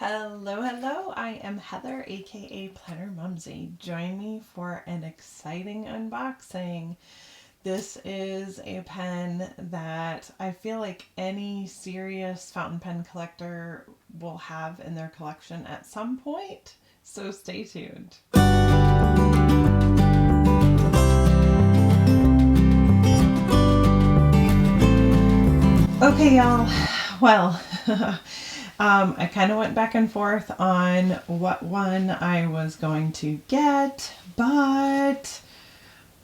Hello, hello. I am Heather, aka Planner Mumsy. Join me for an exciting unboxing. This is a pen that I feel like any serious fountain pen collector will have in their collection at some point, so stay tuned. Okay, y'all. Well, I kind of went back and forth on what one I was going to get, but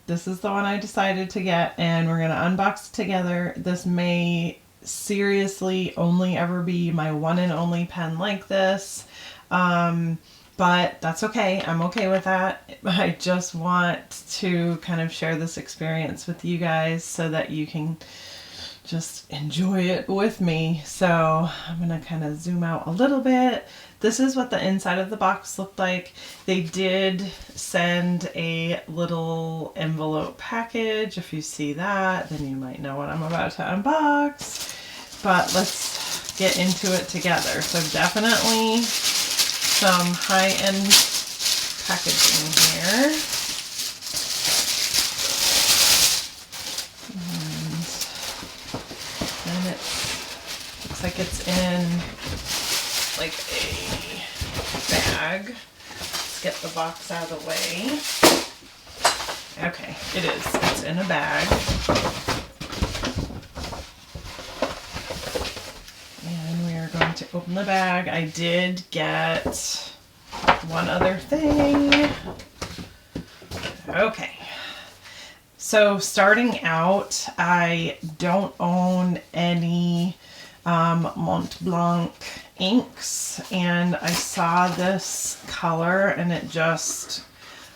this is the one I decided to get, and we're going to unbox it together. This may seriously only ever be my one and only pen like this, but that's okay. I'm okay with that. I just want to kind of share this experience with you guys so that you can just enjoy it with me. So I'm gonna kind of zoom out a little bit. This is what the inside of the box looked like. They did send a little envelope package. If you see that, then you might know what I'm about to unbox. But let's get into it together. So definitely some high-end packaging here. And it looks like it's in like a bag. Let's get the box out of the way. Okay, it is. It's in a bag. And we are going to open the bag. I did get one other thing. Okay. So starting out, I don't own any Montblanc inks, and I saw this color and it just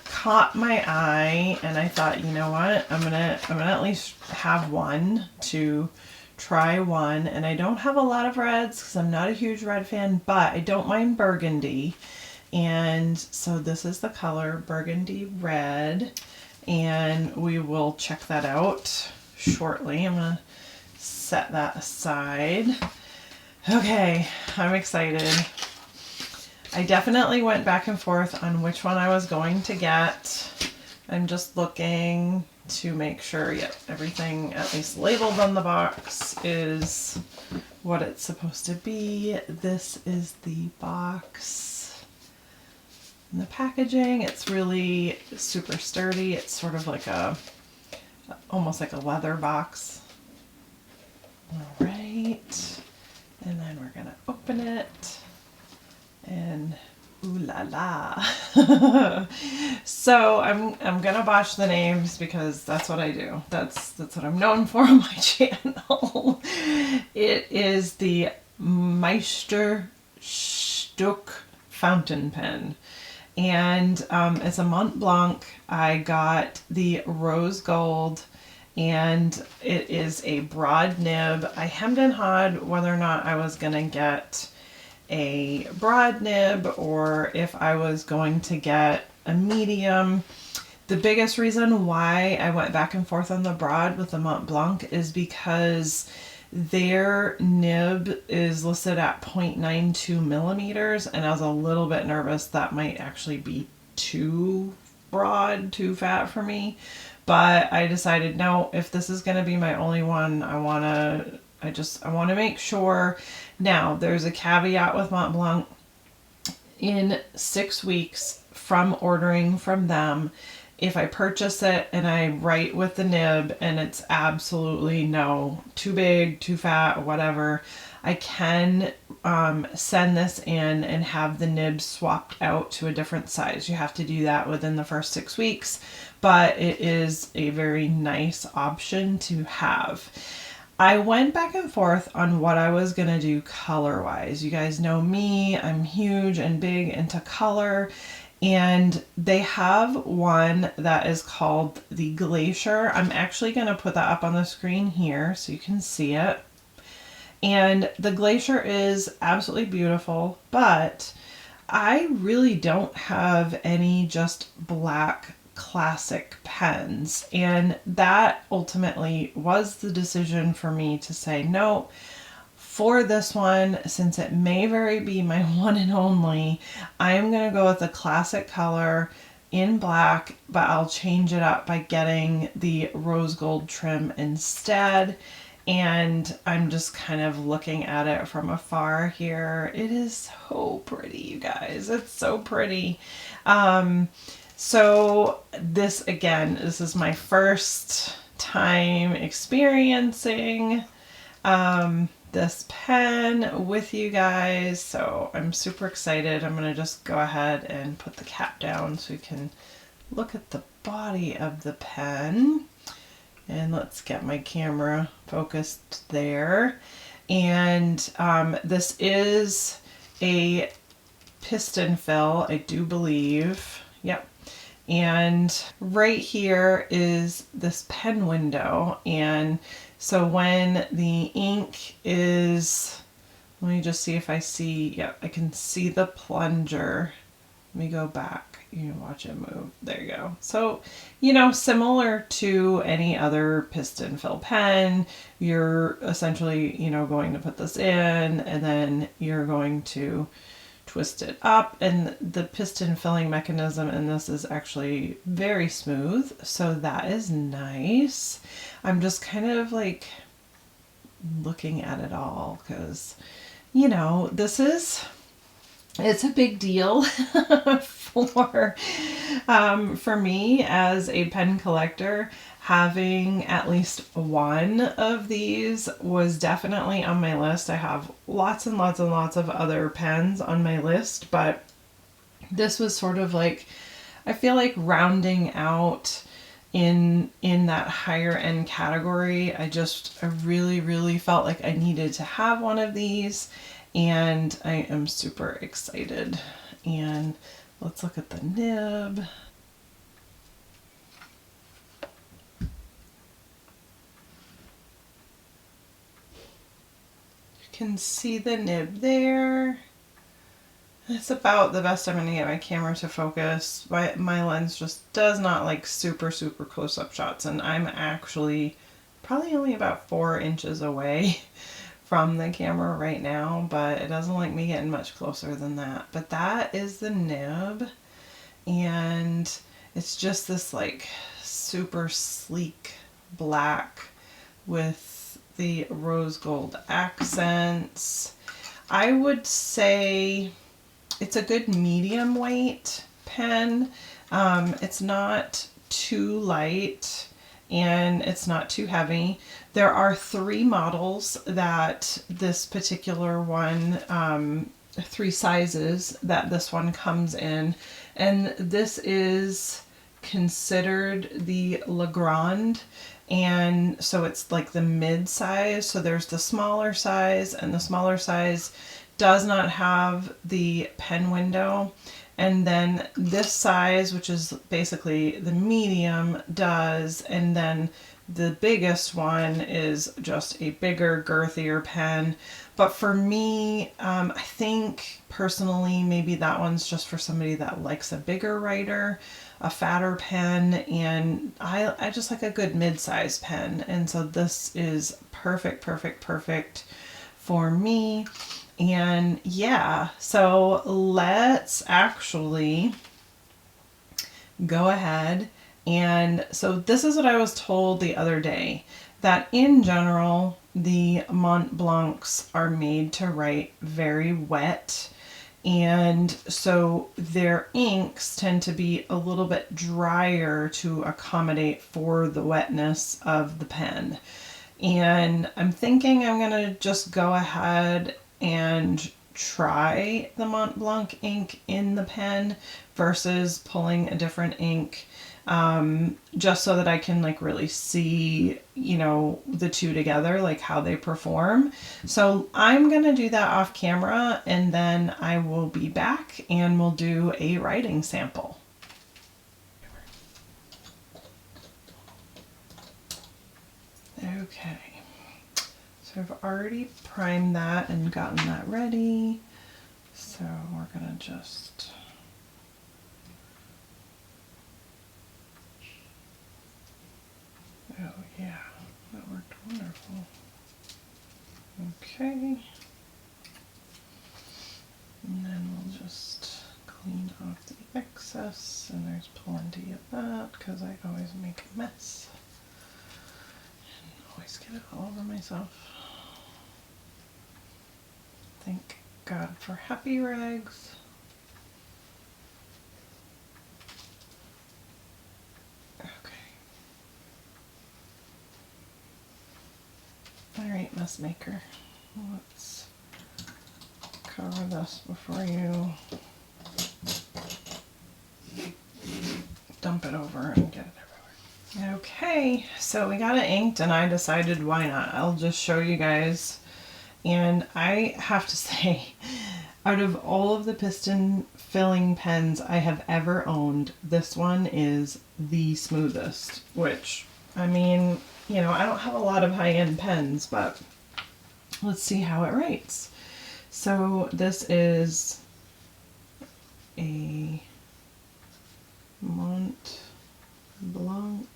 caught my eye, and I thought, you know what, I'm gonna at least have one to try one. And I don't have a lot of reds because I'm not a huge red fan, but I don't mind burgundy, and so this is the color Burgundy Red. And we will check that out shortly. I'm going to set that aside. Okay, I'm excited. I definitely went back and forth on which one I was going to get. I'm just looking to make sure, yep, everything at least labeled on the box is what it's supposed to be. This is the box. And the packaging, it's really super sturdy. It's sort of like almost like a leather box. All right, and then we're gonna open it, and ooh la la. So I'm gonna botch the names because that's what I do. That's what I'm known for on my channel. It is the Meisterstuck fountain pen. And it's a Montblanc. I got the rose gold, and it is a broad nib. I hemmed and hawed whether or not I was going to get a broad nib or if I was going to get a medium. The biggest reason why I went back and forth on the broad with the Montblanc is because their nib is listed at 0.92 millimeters, and I was a little bit nervous that might actually be too broad, too fat for me. But I decided, no, if this is going to be my only one, I want to make sure. Now, there's a caveat with Montblanc. In 6 weeks from ordering from them, if I purchase it and I write with the nib and it's absolutely no, too big, too fat, whatever, I can send this in and have the nib swapped out to a different size. You have to do that within the first 6 weeks, but it is a very nice option to have. I went back and forth on what I was going to do color-wise. You guys know me, I'm huge and big into color. And they have one that is called the Glacier. I'm actually going to put that up on the screen here so you can see it. And the Glacier is absolutely beautiful, but I really don't have any just black classic pens. And that ultimately was the decision for me to say, no, for this one, since it may very be my one and only, I'm going to go with the classic color in black, but I'll change it up by getting the rose gold trim instead. And I'm just kind of looking at it from afar here. It is so pretty, you guys. It's so pretty. So this, again, this is my first time experiencing this pen with you guys, so I'm super excited. I'm gonna just go ahead and put the cap down so you can look at the body of the pen. And let's get my camera focused there. And this is a piston fill, I do believe. Yep. And right here is this pen window. And so when the ink is, let me just see if I see, yep, I can see the plunger. Let me go back. You can watch it move. There you go. So, you know, similar to any other piston fill pen, you're essentially, you know, going to put this in and then you're going to twist it up, and the piston filling mechanism in this is actually very smooth, so that is nice. I'm just kind of like looking at it all because, you know, it's a big deal for me as a pen collector. Having at least one of these was definitely on my list. I have lots and lots and lots of other pens on my list, but this was sort of like, I feel like rounding out in that higher end category. I really felt like I needed to have one of these, and I am super excited. And let's look at the nib. Can see the nib there. That's about the best I'm going to get my camera to focus. My lens just does not like super close-up shots, and I'm actually probably only about 4 inches away from the camera right now, but it doesn't like me getting much closer than that. But that is the nib, and it's just this like super sleek black with the rose gold accents. I would say it's a good medium weight pen. It's not too light and it's not too heavy. There are 3 models that this particular one, 3 sizes that this one comes in, and this is considered the LeGrand. And so it's like the mid size. So there's the smaller size, and the smaller size does not have the pen window. And then this size, which is basically the medium, does. And then the biggest one is just a bigger, girthier pen. But for me, I think personally, maybe that one's just for somebody that likes a bigger writer, a fatter pen, and I just like a good mid-size pen. And so this is perfect for me. And yeah, so let's actually go ahead. And so this is what I was told the other day, that in general, the Montblancs are made to write very wet. And so their inks tend to be a little bit drier to accommodate for the wetness of the pen. And I'm thinking I'm going to just go ahead and try the Montblanc ink in the pen versus pulling a different ink, just so that I can like really see, you know, the two together, like how they perform. So I'm going to do that off camera, and then I will be back and we'll do a writing sample. Okay, so I've already primed that and gotten that ready. So we're going to just... Oh yeah, that worked wonderful. Okay. And then we'll just clean off the excess, and there's plenty of that because I always make a mess and always get it all over myself. Thank God for happy rags. Alright, mess maker. Let's cover this before you dump it over and get it everywhere. Okay, so we got it inked and I decided why not. I'll just show you guys. And I have to say, out of all of the piston filling pens I have ever owned, this one is the smoothest, which, I mean, you know, I don't have a lot of high-end pens, but let's see how it writes. So this is a Montblanc,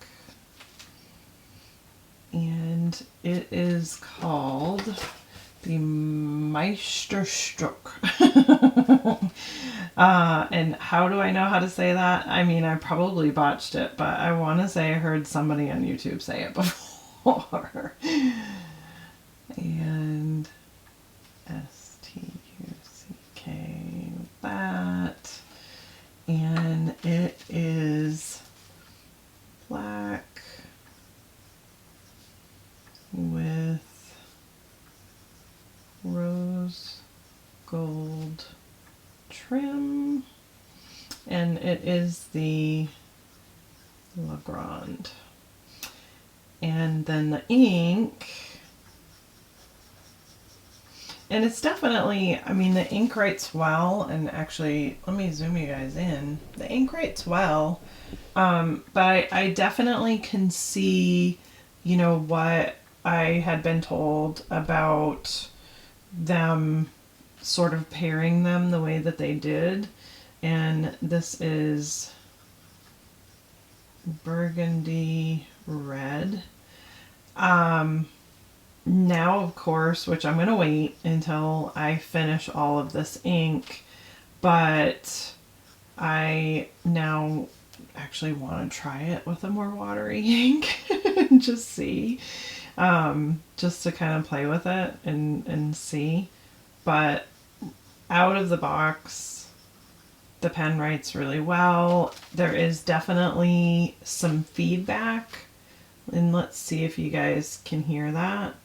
and it is called the Meisterstuck. And how do I know how to say that? I mean, I probably botched it, but I want to say I heard somebody on YouTube say it before. And S-T-U-C-K, that. And it is black with rose gold trim, and it is the LeGrand. And then the ink, and it's definitely, I mean, the ink writes well, and actually, let me zoom you guys in. The ink writes well, but I definitely can see, you know, what I had been told about them sort of pairing them the way that they did. And this is burgundy red. Now, of course, which I'm going to wait until I finish all of this ink, but I now actually want to try it with a more watery ink and just see, just to kind of play with it and see. But out of the box, the pen writes really well. There is definitely some feedback, and let's see if you guys can hear that.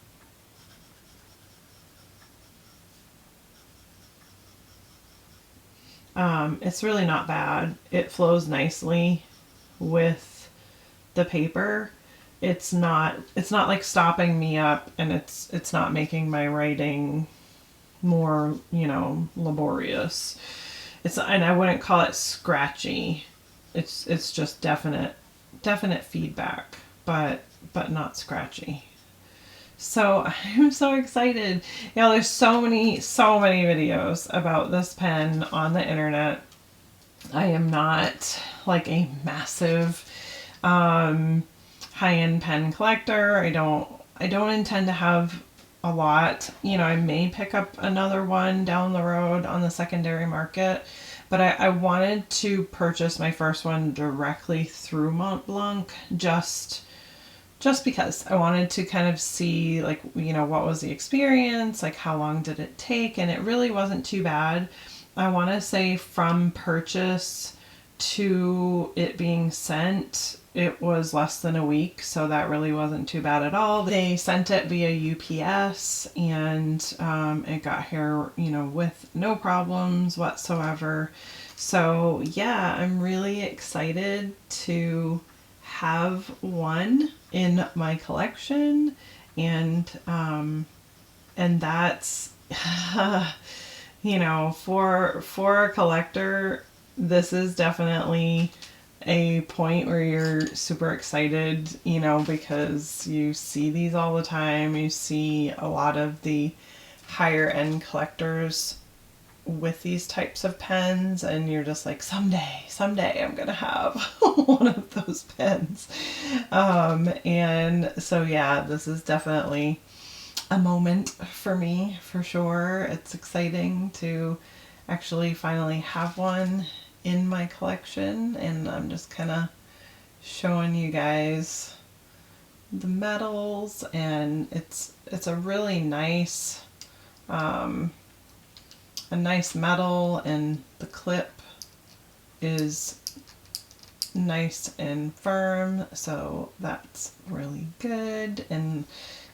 It's really not bad. It flows nicely with the paper. It's not like stopping me up, and it's not making my writing more, you know, laborious. And I wouldn't call it scratchy. It's just definite feedback, but not scratchy. So I'm so excited. You know, there's so many videos about this pen on the internet. I am not like a massive high-end pen collector. I don't intend to have a lot. You know, I may pick up another one down the road on the secondary market, but I wanted to purchase my first one directly through Montblanc, just because I wanted to kind of see, like, you know, what was the experience, like how long did it take, and it really wasn't too bad. I want to say from purchase to it being sent, it was less than a week, so that really wasn't too bad at all. They sent it via UPS, and it got here, you know, with no problems whatsoever. So yeah, I'm really excited to have one in my collection, and that's you know, for a collector, this is definitely a point where you're super excited, you know, because you see these all the time. You see a lot of the higher end collectors with these types of pens, and you're just like, someday I'm gonna have one of those pens. And so yeah, this is definitely a moment for me, for sure. It's exciting to actually finally have one in my collection, and I'm just kind of showing you guys the metals, and it's a really nice a nice metal, and the clip is nice and firm, so that's really good. And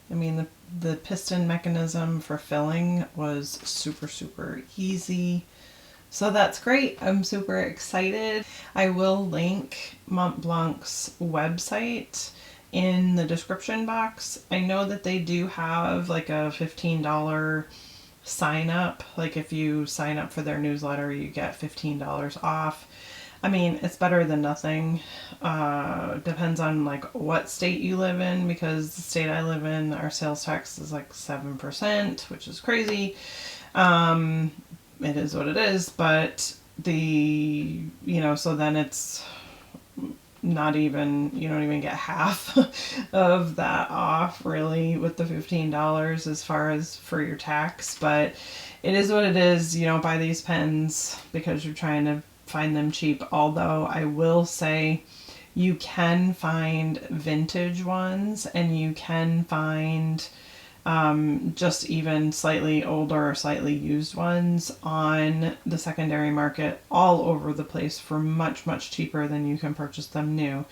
I mean, the piston mechanism for filling was super easy. So that's great. I'm super excited. I will link Montblanc's website in the description box. I know that they do have like a $15 sign up. Like if you sign up for their newsletter, you get $15 off. I mean, it's better than nothing. Depends on like what state you live in, because the state I live in, our sales tax is like 7%, which is crazy. It is what it is, but so then it's not even, you don't even get half of that off really with the $15 as far as for your tax. But it is what it is. You don't buy these pens because you're trying to find them cheap, although I will say you can find vintage ones, and you can find just even slightly older or slightly used ones on the secondary market all over the place for much cheaper than you can purchase them new.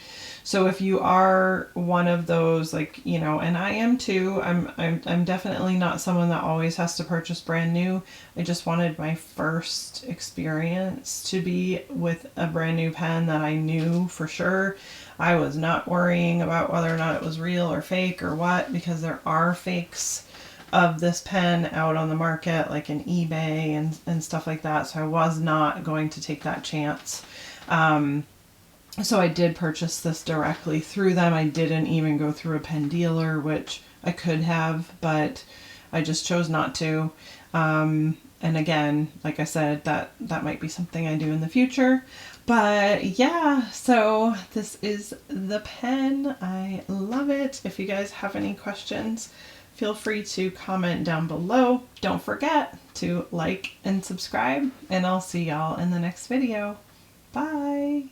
So if you are one of those, like, and I am too, I'm definitely not someone that always has to purchase brand new. I just wanted my first experience to be with a brand new pen that I knew for sure. I was not worrying about whether or not it was real or fake or what, because there are fakes of this pen out on the market, like in eBay and stuff like that. So I was not going to take that chance. So I did purchase this directly through them. I didn't even go through a pen dealer, which I could have, but I just chose not to. And again, like I said, that might be something I do in the future. But yeah, so this is the pen. I love it. If you guys have any questions, feel free to comment down below. Don't forget to like and subscribe, and I'll see y'all in the next video. Bye.